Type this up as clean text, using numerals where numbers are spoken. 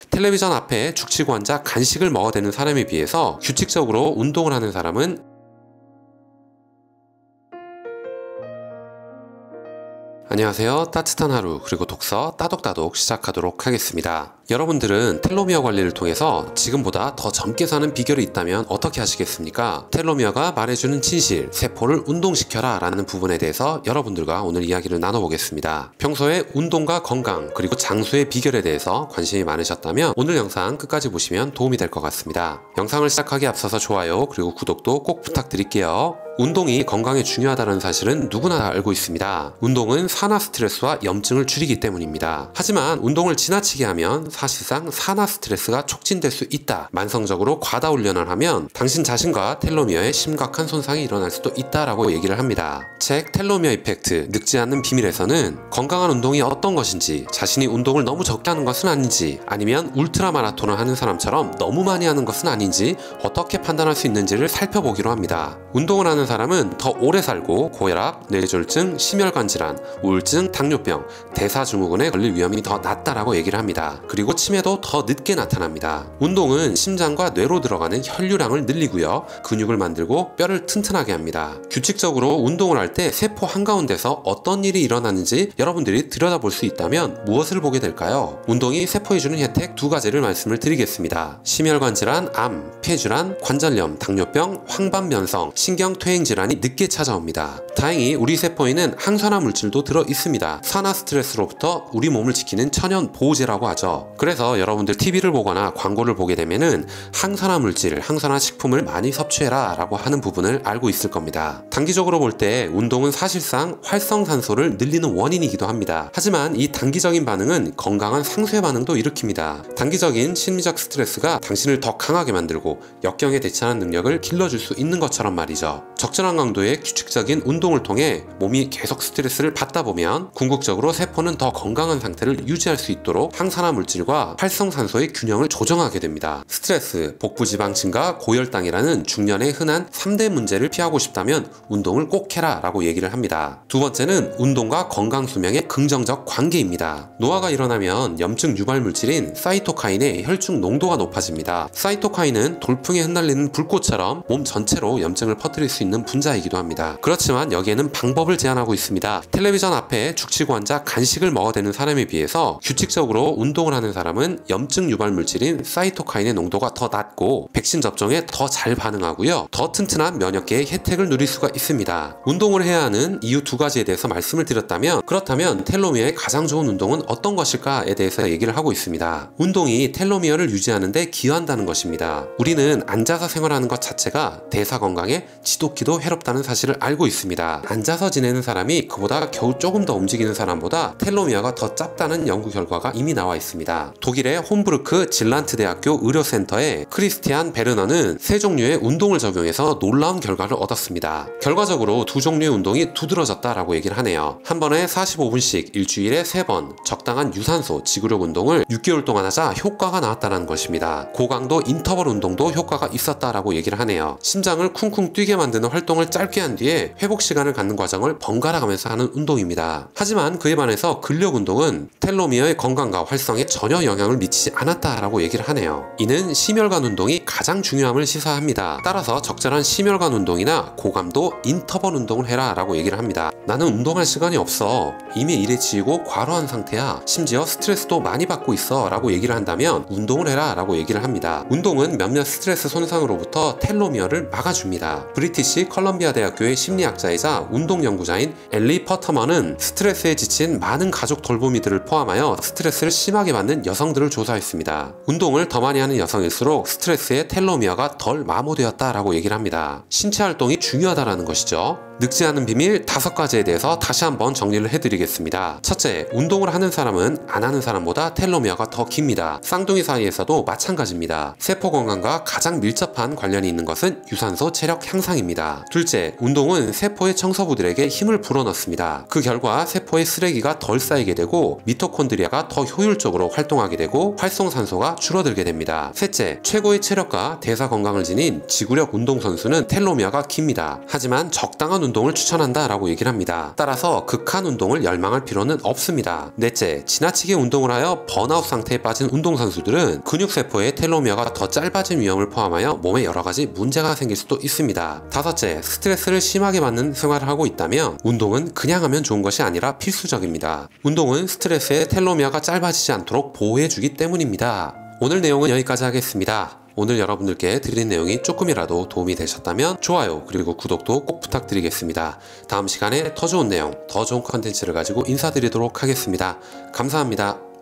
텔레비전 앞에 죽치고 앉아 간식을 먹어대는 사람에 비해서 규칙적으로 운동을 하는 사람은 안녕하세요. 따뜻한 하루 그리고 독서 따독따독 시작하도록 하겠습니다. 여러분들은 텔로미어 관리를 통해서 지금보다 더 젊게 사는 비결이 있다면 어떻게 하시겠습니까? 텔로미어가 말해주는 진실, 세포를 운동시켜라 라는 부분에 대해서 여러분들과 오늘 이야기를 나눠보겠습니다. 평소에 운동과 건강 그리고 장수의 비결에 대해서 관심이 많으셨다면 오늘 영상 끝까지 보시면 도움이 될 것 같습니다. 영상을 시작하기에 앞서서 좋아요 그리고 구독도 꼭 부탁드릴게요. 운동이 건강에 중요하다는 사실은 누구나 다 알고 있습니다. 운동은 산화 스트레스와 염증을 줄이기 때문입니다. 하지만 운동을 지나치게 하면 사실상 산화 스트레스가 촉진될 수 있다. 만성적으로 과다 훈련을 하면 당신 자신과 텔로미어에 심각한 손상이 일어날 수도 있다라고 얘기를 합니다. 책 텔로미어 이펙트 늙지 않는 비밀에서는 건강한 운동이 어떤 것인지, 자신이 운동을 너무 적게 하는 것은 아닌지, 아니면 울트라 마라톤을 하는 사람처럼 너무 많이 하는 것은 아닌지 어떻게 판단할 수 있는지를 살펴보기로 합니다. 운동을 하는 사람은 더 오래 살고 고혈압, 뇌졸중, 심혈관 질환, 우울증, 당뇨병, 대사증후군에 걸릴 위험이 더 낮다라고 얘기를 합니다. 그리고 치매도 더 늦게 나타납니다. 운동은 심장과 뇌로 들어가는 혈류량을 늘리고요, 근육을 만들고 뼈를 튼튼하게 합니다. 규칙적으로 운동을 할 때 세포 한가운데서 어떤 일이 일어나는지 여러분들이 들여다볼 수 있다면 무엇을 보게 될까요? 운동이 세포에 주는 혜택 두 가지를 말씀을 드리겠습니다. 심혈관 질환, 암, 폐질환, 관절염, 당뇨병, 황반변성, 신경퇴행 질환이 늦게 찾아옵니다. 다행히 우리 세포에는 항산화 물질도 들어 있습니다. 산화 스트레스로부터 우리 몸을 지키는 천연 보호제라고 하죠. 그래서 여러분들 TV를 보거나 광고를 보게 되면은 항산화 물질, 항산화 식품을 많이 섭취해라 라고 하는 부분을 알고 있을 겁니다. 단기적으로 볼 때 운동은 사실상 활성산소를 늘리는 원인이기도 합니다. 하지만 이 단기적인 반응은 건강한 상쇄 반응도 일으킵니다. 단기적인 심리적 스트레스가 당신을 더 강하게 만들고 역경에 대처하는 능력을 길러줄 수 있는 것처럼 말이죠. 적절한 강도의 규칙적인 운동을 통해 몸이 계속 스트레스를 받다 보면 궁극적으로 세포는 더 건강한 상태를 유지할 수 있도록 항산화 물질과 활성산소의 균형을 조정하게 됩니다. 스트레스, 복부지방 증가, 고혈당이라는 중년의 흔한 3대 문제를 피하고 싶다면 운동을 꼭 해라 라고 얘기를 합니다. 두 번째는 운동과 건강 수명의 긍정적 관계입니다. 노화가 일어나면 염증 유발 물질인 사이토카인의 혈중 농도가 높아집니다. 사이토카인은 돌풍에 흩날리는 불꽃처럼 몸 전체로 염증을 퍼뜨릴 수 있는 분자이기도 합니다. 그렇지만 여기에는 방법을 제안하고 있습니다. 텔레비전 앞에 죽치고 앉아 간식을 먹어대는 사람에 비해서 규칙적으로 운동을 하는 사람은 염증 유발 물질인 사이토카인의 농도가 더 낮고 백신 접종에 더 잘 반응하고요, 더 튼튼한 면역계의 혜택을 누릴 수가 있습니다. 운동을 해야 하는 이유 두 가지에 대해서 말씀을 드렸다면, 그렇다면 텔로미어의 가장 좋은 운동은 어떤 것일까에 대해서 얘기를 하고 있습니다. 운동이 텔로미어를 유지하는데 기여한다는 것입니다. 우리는 앉아서 생활하는 것 자체가 대사 건강에 지독히도 해롭다는 사실을 알고 있습니다. 앉아서 지내는 사람이 그보다 겨우 조금 더 움직이는 사람보다 텔로미어가 더 짧다는 연구 결과가 이미 나와 있습니다. 독일의 홈부르크 질란트 대학교 의료센터의 크리스티안 베르너는 세 종류의 운동을 적용해서 놀라운 결과를 얻었습니다. 결과적으로 두 종류의 운동이 두드러졌다라고 얘기를 하네요. 한 번에 45분씩 일주일에 3번 적당한 유산소, 지구력 운동을 6개월 동안 하자 효과가 나왔다는 것입니다. 고강도 인터벌 운동도 효과가 있었다라고 얘기를 하네요. 심장을 쿵쿵 뛰게 만드는 활동을 짧게 한 뒤에 회복 시간을 갖는 과정을 번갈아 가면서 하는 운동입니다. 하지만 그에 반해서 근력 운동은 텔로미어의 건강과 활성에 전혀 영향을 미치지 않았다라고 얘기를 하네요. 이는 심혈관 운동이 가장 중요함을 시사합니다. 따라서 적절한 심혈관 운동이나 고감도 인터벌 운동을 해라 라고 얘기를 합니다. 나는 운동할 시간이 없어, 이미 일에 지치고 과로한 상태야, 심지어 스트레스도 많이 받고 있어 라고 얘기를 한다면 운동을 해라 라고 얘기를 합니다. 운동은 몇몇 스트레스 손상으로부터 텔로미어를 막아줍니다. 브리티시 컬럼비아 대학교의 심리학자이자 운동 연구자인 엘리 퍼터먼은 스트레스에 지친 많은 가족 돌보미들을 포함하여 스트레스를 심하게 받는 여성들을 조사했습니다. 운동을 더 많이 하는 여성일수록 스트레스의 텔로미어가 덜 마모되었다라고 얘기를 합니다. 신체 활동이 중요하다라는 것이죠. 늙지 않은 비밀 5가지에 대해서 다시 한번 정리를 해드리겠습니다. 첫째, 운동을 하는 사람은 안 하는 사람보다 텔로미어가 더 깁니다. 쌍둥이 사이에서도 마찬가지입니다. 세포 건강과 가장 밀접한 관련이 있는 것은 유산소 체력 향상입니다. 둘째, 운동은 세포의 청소부들에게 힘을 불어넣습니다. 그 결과 세포의 쓰레기가 덜 쌓이게 되고 미토콘드리아가 더 효율적으로 활동하게 되고 활성산소가 줄어들게 됩니다. 셋째, 최고의 체력과 대사 건강을 지닌 지구력 운동선수는 텔로미어가 깁니다. 하지만 적당한 운동을 추천한다 라고 얘기를 합니다. 따라서 극한 운동을 열망할 필요는 없습니다. 넷째, 지나치게 운동을 하여 번아웃 상태에 빠진 운동선수들은 근육세포의 텔로미어가 더 짧아진 위험을 포함하여 몸에 여러가지 문제가 생길 수도 있습니다. 다섯째, 스트레스를 심하게 받는 생활을 하고 있다면 운동은 그냥 하면 좋은 것이 아니라 필수적입니다. 운동은 스트레스의 텔로미어가 짧아지지 않도록 보호해주기 때문입니다. 오늘 내용은 여기까지 하겠습니다. 오늘 여러분들께 드린 내용이 조금이라도 도움이 되셨다면 좋아요 그리고 구독도 꼭 부탁드리겠습니다. 다음 시간에 더 좋은 내용, 더 좋은 컨텐츠를 가지고 인사드리도록 하겠습니다. 감사합니다.